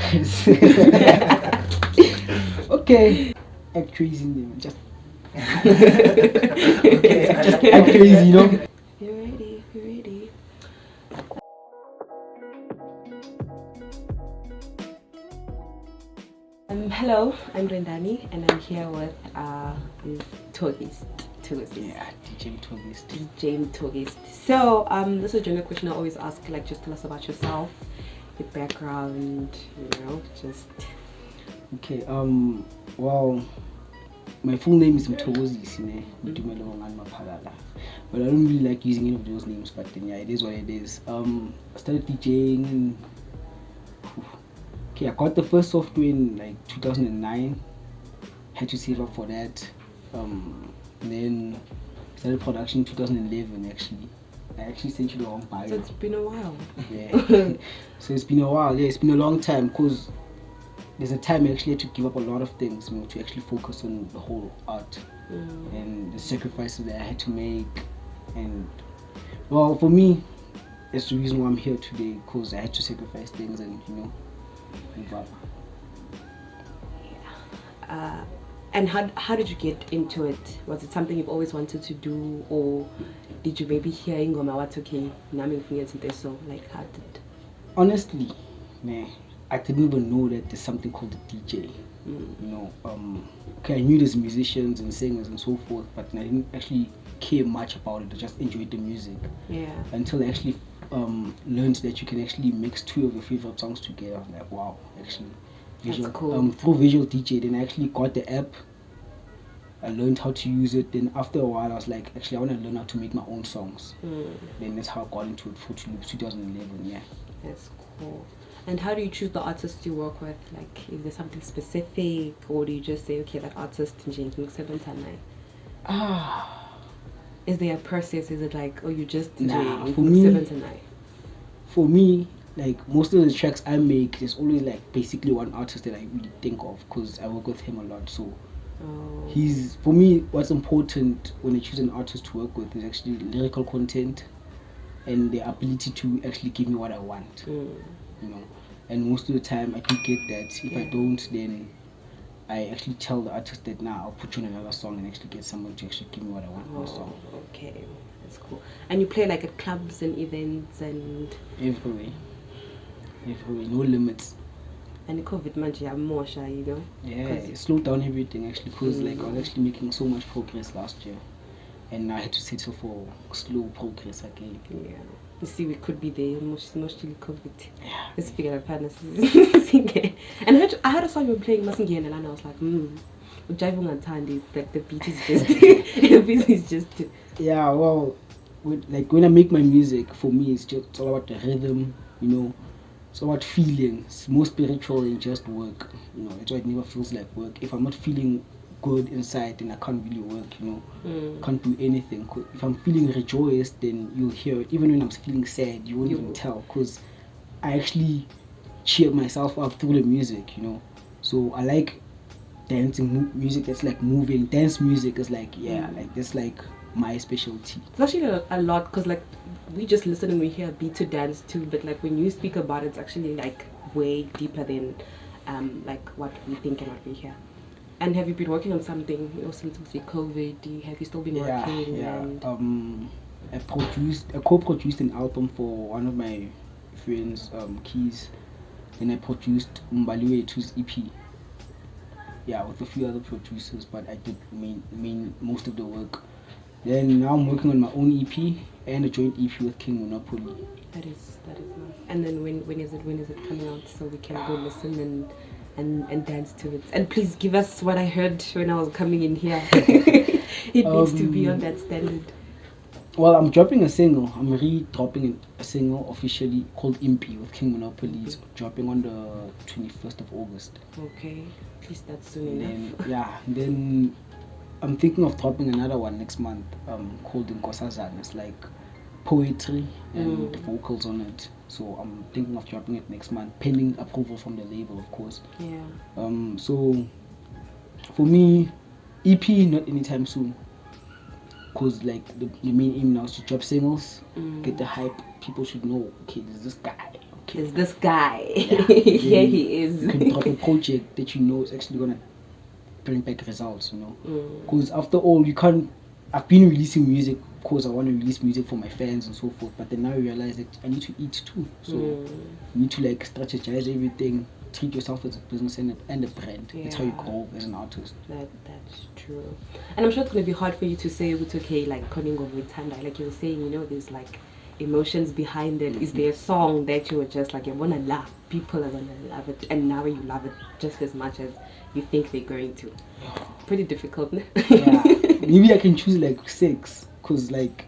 guys. Okay. Act crazy in them. Just okay. Just act crazy, you know. You're ready. You're ready. Hello, I'm Rendani, and I'm here with Mthokist. Yeah, DJ Mthokist. DJ Mthokist. So, this is a general question I always ask. Like, just tell us about yourself, your background. Just. Okay. Well, my full name is Mthokist, but I don't really like using any of those names. But then, yeah, it is what it is. I started DJing and. Okay, I got the first software in like 2009. Had to save up for that. Then started production in 2011. Actually, I actually sent you the wrong bio. So it's been a while. Yeah. So it's been a while. Yeah, it's been a long time because there's a time I actually had to give up a lot of things, to actually focus on the whole art and the sacrifices that I had to make. And well, for me, that's the reason why I'm here today, because I had to sacrifice things and move up. And how did you get into it? Was it something you've always wanted to do, or did you maybe hear Ingoma what's okay, Naming Fingers into so like how did? Honestly, I didn't even know that there's something called a DJ. Okay, I knew there's musicians and singers and so forth, but I didn't actually care much about it. I just enjoyed the music. Yeah. Until I actually learned that you can actually mix two of your favorite songs together. I'm like, wow, actually. That's cool. Through Visual DJ, then I actually got the app. I learned how to use it. Then after a while, I was like, actually, I want to learn how to make my own songs. Then that's how I got into it. Fruity Loops 2011. Yeah. That's cool. And how do you choose the artists you work with? Like, is there something specific, or do you just say, okay, that artist is there a process? Is it like, oh, you just for 7 to 9? For me, like most of the tracks I make, there's always like basically one artist that I really think of because I work with him a lot. So he's, for me, what's important when I choose an artist to work with is actually lyrical content and the ability to actually give me what I want. And most of the time I do get that. If I don't, then I actually tell the artist that now I'll put you on another song and actually get someone to actually give me what I want in the song. Okay, that's cool. And you play like at clubs and events and everywhere, no limits. And the COVID manja more shy, Yeah, it slowed down everything actually because like I was actually making so much progress last year, and I had to settle for slow progress again. Yeah. You see, we could be there, mostly COVID. Yeah. Let's figure out partners. And I heard a song you were playing, Masingena, and I was like, like the beat is just, the beat is just. Yeah, well, when I make my music, for me, it's all about the rhythm, It's about feeling. It's more spiritual than just work, That's why it never feels like work. If I'm not feeling good inside, then I can't really work, Can't do anything. If I'm feeling rejoiced, then you'll hear it. Even when I'm feeling sad, you won't even tell because I actually cheer myself up through the music, So I like dancing music that's like moving. Dance music is like, like that's like my specialty. It's actually a lot because like we just listen and we hear a beat to dance to, but like when you speak about it, it's actually like way deeper than like what we think and what we hear. And have you been working on something, since COVID? Have you still been working? Yeah. I co-produced an album for one of my friends, Keys, and I produced Mbaliwetu's EP. Yeah, with a few other producers, but I did most of the work. Then now I'm working on my own EP and a joint EP with King Monopoly. That is nice. And then when is it coming out so we can go listen and dance to it? And please give us what I heard when I was coming in here. It needs to be on that standard. Well, I'm dropping a single. I'm re-dropping a single officially called Impy with King Monopoly. It's dropping on the 21st of August. Okay, at least that's soon enough. Then I'm thinking of dropping another one next month called Nkosazana. It's like poetry and vocals on it. So I'm thinking of dropping it next month, pending approval from the label, of course. Yeah. So for me, EP not anytime soon. Because like the main aim now is to drop singles, get the hype. People should know, okay, there's this guy okay, is this guy. Yeah. Here he is. You can drop a project that you know is actually gonna bring back results, you know. Because after all, you can't. I've been releasing music because I want to release music for my fans and so forth. But then now I realize that I need to eat too. So you need to like strategize everything. Treat yourself as a business and a brand. That's how you grow as an artist. That's true. And I'm sure it's gonna be hard for you to say it's okay, like Koningo with Tanda. Like you were saying, you know, there's like emotions behind it. Is there a song that you were just like, you wanna love, people are gonna love it, and now you love it just as much as you think they're going to? Pretty difficult. Yeah, maybe I can choose like 6, because like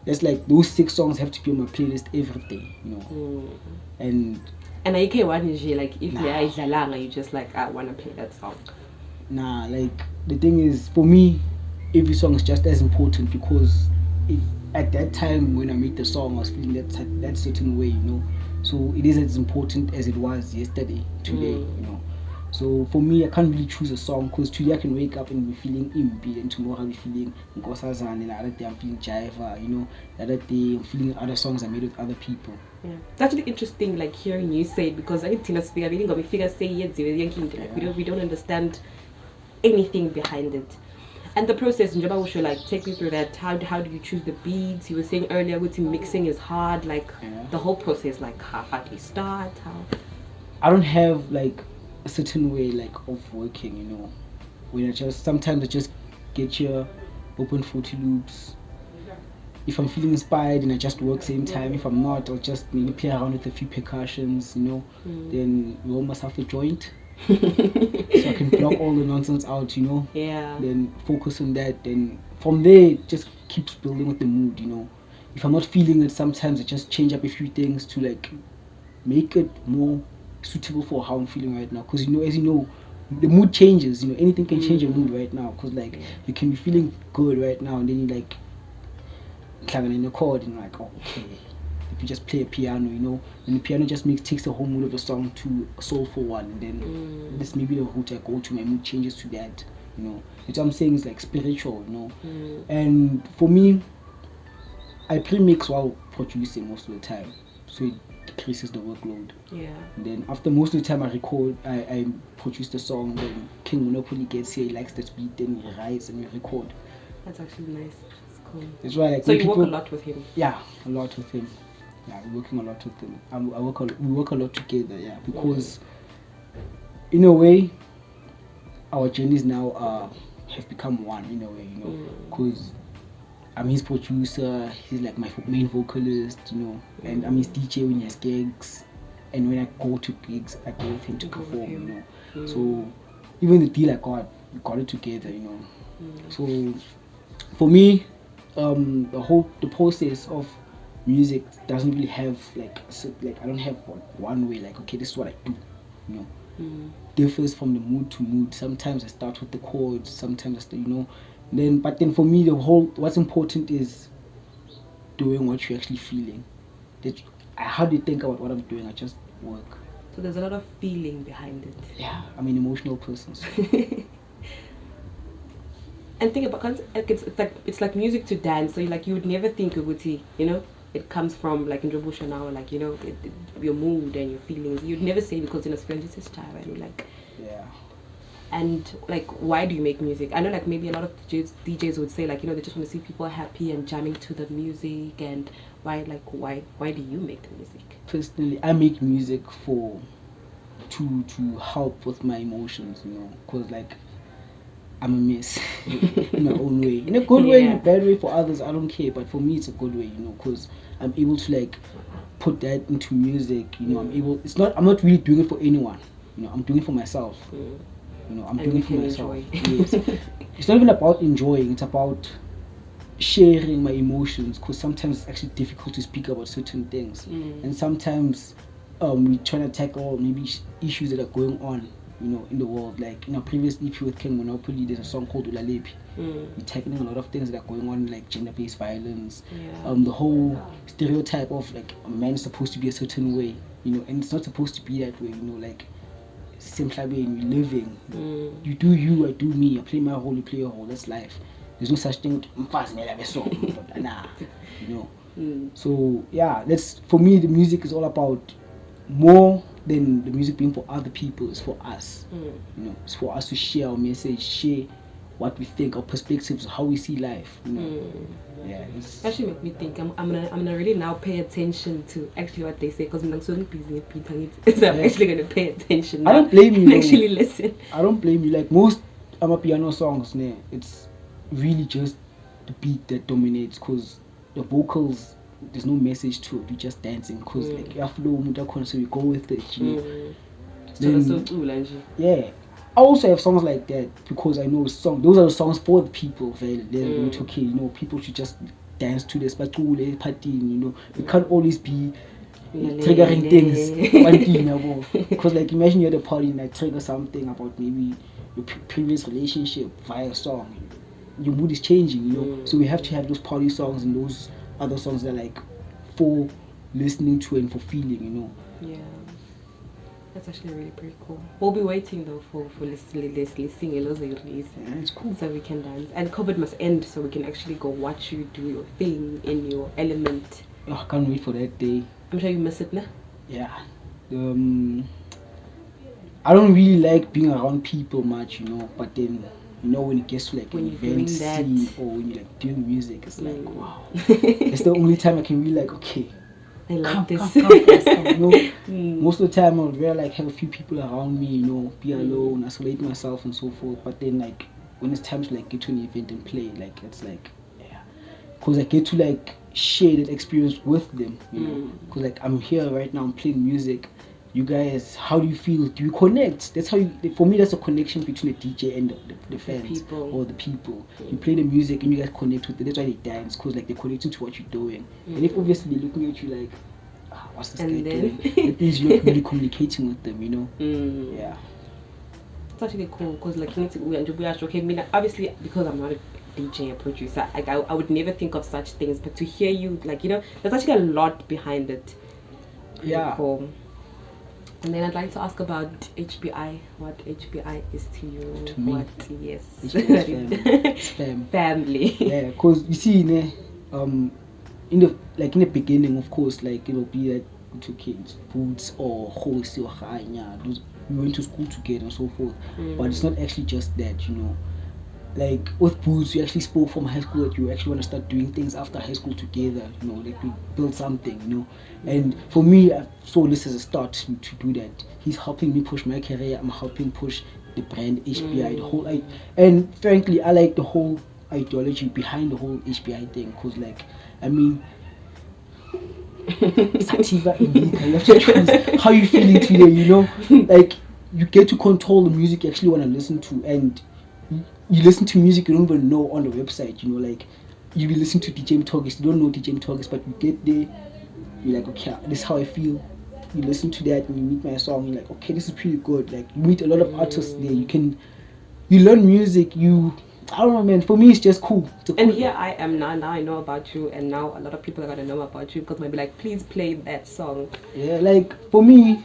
there's like those 6 songs have to be on my playlist every day, you know. And are you okay one is like if there is a lang, are you just like I wanna play that song? Nah, like the thing is, for me, every song is just as important, because if at that time when I made the song I was feeling that certain way, you know, so it is as important as it was yesterday, today, you know. So for me, I can't really choose a song, because today I can wake up and be feeling imbi, and tomorrow I'll be feeling Nkosazana, and the other day I'm feeling Jaiva, you know, the other day I'm feeling other songs I made with other people. Yeah, it's actually interesting, like hearing you say it, because I think Tina Spear, I think we figure say yes, like we don't understand anything behind it. And the process, Njaba should like take me through that. How do you choose the beats? You were saying earlier, with mixing is hard. Like the whole process, like how do you start? I don't have like a certain way like of working, you know. When sometimes I just get here, open 40 loops. If I'm feeling inspired, and I just work same time. If I'm not, I'll just maybe play around with a few percussions, you know. Then we almost have a joint. So I can block all the nonsense out, you know. Yeah. Then focus on that. Then from there, it just keeps building with the mood, you know. If I'm not feeling it, sometimes I just change up a few things to like make it more suitable for how I'm feeling right now. Because, you know, as you know, the mood changes. You know, anything can change your mood right now. Because like you can be feeling good right now, and then you like clanging in a chord, and like, oh, okay. If you just play a piano, you know, and the piano just takes the whole mood of the song to a soulful one, and then this maybe the route I go to, my mood changes to that, you know. It's what I'm saying is like spiritual, you know. And for me, I pre-mix while producing most of the time, so it decreases the workload. Yeah. And then after most of the time I record, I produce the song. Then King Monopoly gets here, he likes that beat, then he writes and we record. That's actually nice. That's cool. That's why, like, so you work a lot with him? Yeah, a lot with him. Yeah, we're working a lot with him. We work a lot together. Yeah, because in a way, our journeys now have become one in a way, you know, because I'm his producer, he's like my main vocalist, you know, and I'm his DJ when he has gigs, and when I go to gigs, I go with him to perform, you know. So even the deal I we got it together, you know. So for me, the process of music doesn't really have like I don't have one way, like, okay, this is what I do, you know. Differs from the mood to mood. Sometimes I start with the chords, sometimes I start, you know. But then for me, what's important is doing what you're actually feeling. I hardly think about what I'm doing, I just work. So there's a lot of feeling behind it. Yeah, I'm an emotional person. So. And think about it's like music to dance. So you would never think of it, you know. It comes from like in Robusha now, like, you know, your mood and your feelings. You'd never say because in a friend this is time, and like, yeah. And like, why do you make music? I know like maybe a lot of DJs would say like, you know, they just want to see people happy and jamming to the music. And why do you make the music? Personally, I make music to help with my emotions, you know, because like I'm a mess in my own way, in a good way, in a bad way. For others, I don't care, but for me, it's a good way, you know, because I'm able to like put that into music, you know. I'm not really doing it for anyone, you know. I'm doing it for myself, you know. I'm doing it for myself. Yes. It's not even about enjoying; it's about sharing my emotions, because sometimes it's actually difficult to speak about certain things, and sometimes we try to tackle maybe issues that are going on, you know, in the world. Like in our previous EP with King Monopoly, there's a song called Ulalepi. We're tackling a lot of things that are going on, like gender-based violence, the whole stereotype of like a man is supposed to be a certain way, you know, and it's not supposed to be that way, you know. Like same way we're living, you do you, I do me, I play my role, you play your role. That's life. There's no such thing, nah, you know. So yeah, for me, the music is all about more than the music being for other people, it's for us. You know, it's for us to share our message, share what we think, our perspectives, how we see life. You know, yeah. It's actually make me think. I'm gonna really now pay attention to actually what they say because I'm so busy repeating it. So I'm actually gonna pay attention. I don't blame you. And actually listen. I don't blame you. Like most amapiano songs, it's really just the beat that dominates because the vocals, there's no message to it. You're just dancing because like you flow, so you go with it. You know? Then, yeah. I also have songs like that because I know those are the songs for the people. Okay, you know, people should just dance to this, but party, you know, you can't always be triggering things. Because like imagine you're at a party and like trigger something about maybe your previous relationship via a song. Your mood is changing, you know. So we have to have those party songs and those other songs that are like for listening to and for feeling, you know. Yeah. That's actually really pretty cool. We'll be waiting though for listening a lot of release. Yeah, it's cool. So we can dance. And COVID must end so we can actually go watch you do your thing in your element. Oh, I can't wait for that day. I'm sure you miss it now. Yeah. I don't really like being around people much, you know, but then you know when it gets to like an event scene or when you're like doing music, it's like wow. It's the only time I can be like, okay, I like this. Come, you know? Most of the time I would rather like have a few people around me, you know, be alone, isolate myself and so forth. But then like when it's time to like get to an event and play, like it's like because I get to like share that experience with them, you know. Because like I'm here right now, I'm playing music. You guys, how do you feel? Do you connect? That's how for me, that's a connection between the DJ and the fans or the people. You play the music and you guys connect with it. That's why they dance, because like they're connecting to what you're doing. And if obviously they're looking at you like, what's this guy doing? It means you're not really communicating with them, you know. Yeah. It's actually cool because like we are okay. I mean, obviously because I'm not a DJ, a producer, like I would never think of such things. But to hear you, like, you know, there's actually a lot behind it. Yeah. Cool. And then I'd like to ask about HBI. What HBI is to you? To me, yes, it's family. Yeah, because you see, in the beginning, of course, like it'll be like two kids, boots or hosi or khanya. We went to school together and so forth. But it's not actually just that, you know. Like with Boots, we actually spoke from high school that you actually want to start doing things after high school together, you know, like we build something, you know. And for me, I saw this as a start to do that. He's helping me push my career, I'm helping push the brand HBI, the whole and frankly, I like the whole ideology behind the whole HBI thing, because like, I mean, sativa indica, you have to choose how you feeling today, you know. Like you get to control the music you actually want to listen to, and you listen to music you don't even know on the website, you know, like you be listening to DJ Mthokist, you don't know DJ Mthokist, but you get there, you're like, okay, this is how I feel. You listen to that and you meet my song, you're like, okay, this is pretty good. Like you meet a lot of artists there, you learn music, I don't know, man, for me it's just cool. And here I am now I know about you, and now a lot of people are gonna know about you because maybe like, please play that song. Yeah, like for me,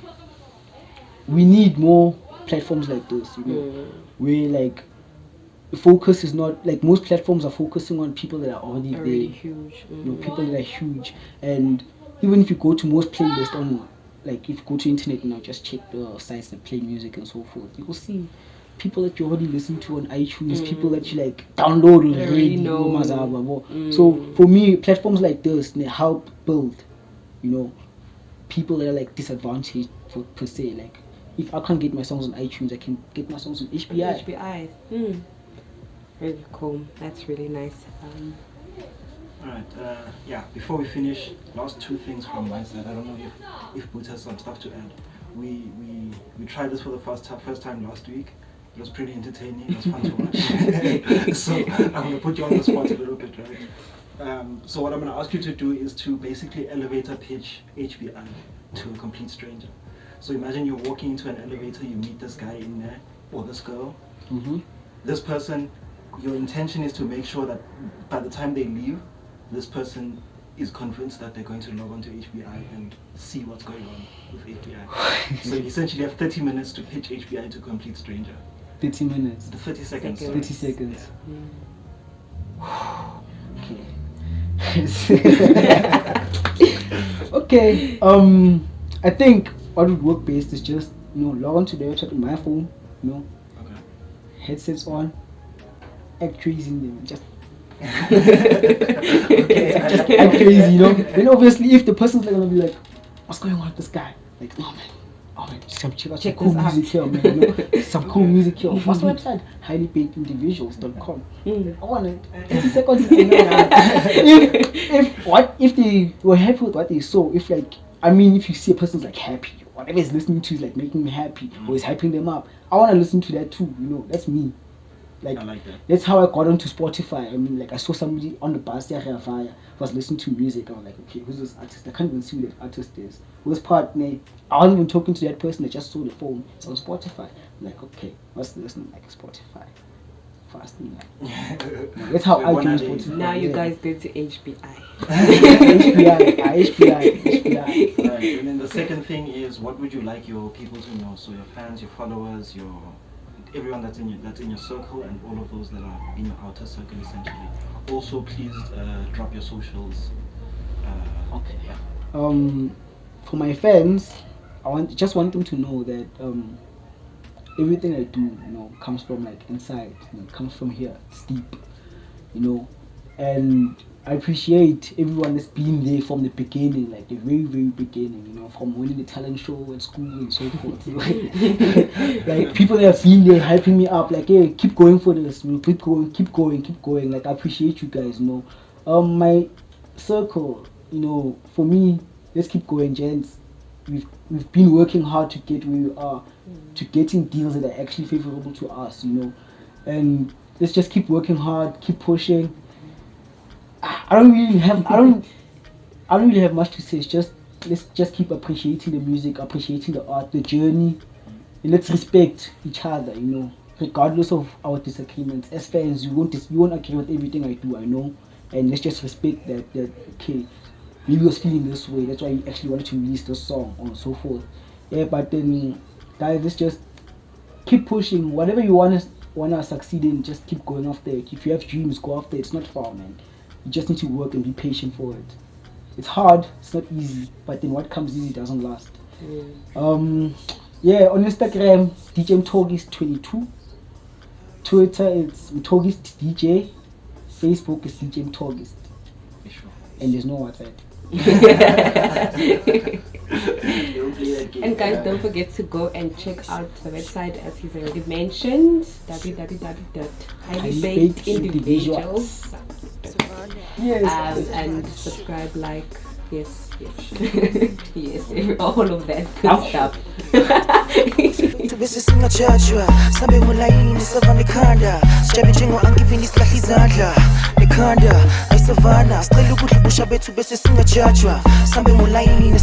we need more platforms like this, you know, where like the focus is not like most platforms are focusing on people that are already there, huge, you know, people that are huge. And even if you go to most playlists on, like if you go to internet now, just check the sites that play music and so forth, you will see people that you already listen to on iTunes, people that you like download already know. So for me, platforms like this, they help build, you know, people that are like disadvantaged per se. Like if I can't get my songs on iTunes, I can get my songs on HBI. Really cool. That's really nice. Alright, before we finish, last two things from my side. I don't know if Boots has some stuff to add. We tried this for the first time last week. It was pretty entertaining, it was fun to watch. So I'm going to put you on the spot a little bit, right? So what I'm going to ask you to do is to basically elevator pitch HBI to a complete stranger. So imagine you're walking into an elevator, you meet this guy in there, or this girl. This person, your intention is to make sure that by the time they leave, this person is convinced that they're going to log on to HBI and see what's going on with HBI. So you essentially have 30 minutes to pitch HBI to a complete stranger. 30 minutes? 30 seconds. 30 seconds. Okay. Okay. I think what would work best is just, log on to the website on my phone, Okay. headsets on, act crazy in them, just Okay. act crazy, Then obviously if the person's like gonna be like, what's going on with this guy? Like, oh man, check out some Check cool this out. music here, man. Some cool music here. What's the website? highlypaidindividuals.com. I want it. 30 seconds. If they were happy with what they saw, if you see a person's like happy, whatever is listening to is like making me happy or is hyping them up, I want to listen to that too. That's me. I like that. That's how I got onto Spotify. I saw somebody on the bus there was listening to music. I was like, okay, who's this artist? I can't even see who that artist is. Who's part? I wasn't even talking to that person. I just saw the phone. It's on Spotify. I'm like, okay, what's listening like Spotify? Fast me. That's how I joined Spotify. Now you guys go to HBI. HBI. Right. And then the second thing is, what would you like your people to know? So your fans, your followers, everyone that's in your circle, and all of those that are in your outer circle, essentially. Also, please drop your socials. Okay. Yeah. For my fans, just want them to know that everything I do, comes from inside. It comes from here. It's deep, and I appreciate everyone that's been there from the beginning, like the very, very beginning, from winning the talent show at school and so forth. Like people that have been there hyping me up, like, hey, keep going for this, keep going. Like, I appreciate you guys, My circle, for me, let's keep going, gents. We've been working hard to get where we are, to getting deals that are actually favorable to us, and let's just keep working hard, keep pushing. I don't really have much to say. It's just, let's just keep appreciating the music, appreciating the art, the journey, and let's respect each other, regardless of our disagreements. As fans, you won't agree with everything I do, I know, and let's just respect that okay, maybe I was feeling this way, that's why you actually wanted to release this song, and so forth. Yeah, but then, guys, let's just keep pushing. Whatever you wanna succeed in, just keep going after it. If you have dreams, go after it. It's not far, man. You just need to work and be patient for it. It's hard, it's not easy, but then what comes easy doesn't last. On Instagram, DJ Mthokist 22. Twitter, it's Mthokist DJ. Facebook is DJ Mthokist. And there's no WhatsApp. And guys, don't forget to go and check out the website, as he's already mentioned, www.highlypaidindividuals.com. Yes. And subscribe, like, yes, all of that good stuff. Bese singajajwa sambe ngolayini savana ekhanda sijabe njengo-angivini silahle izandla nekhanda ayisavana sicela ukudla ubusha bethu bese singajajwa sambe ngolayini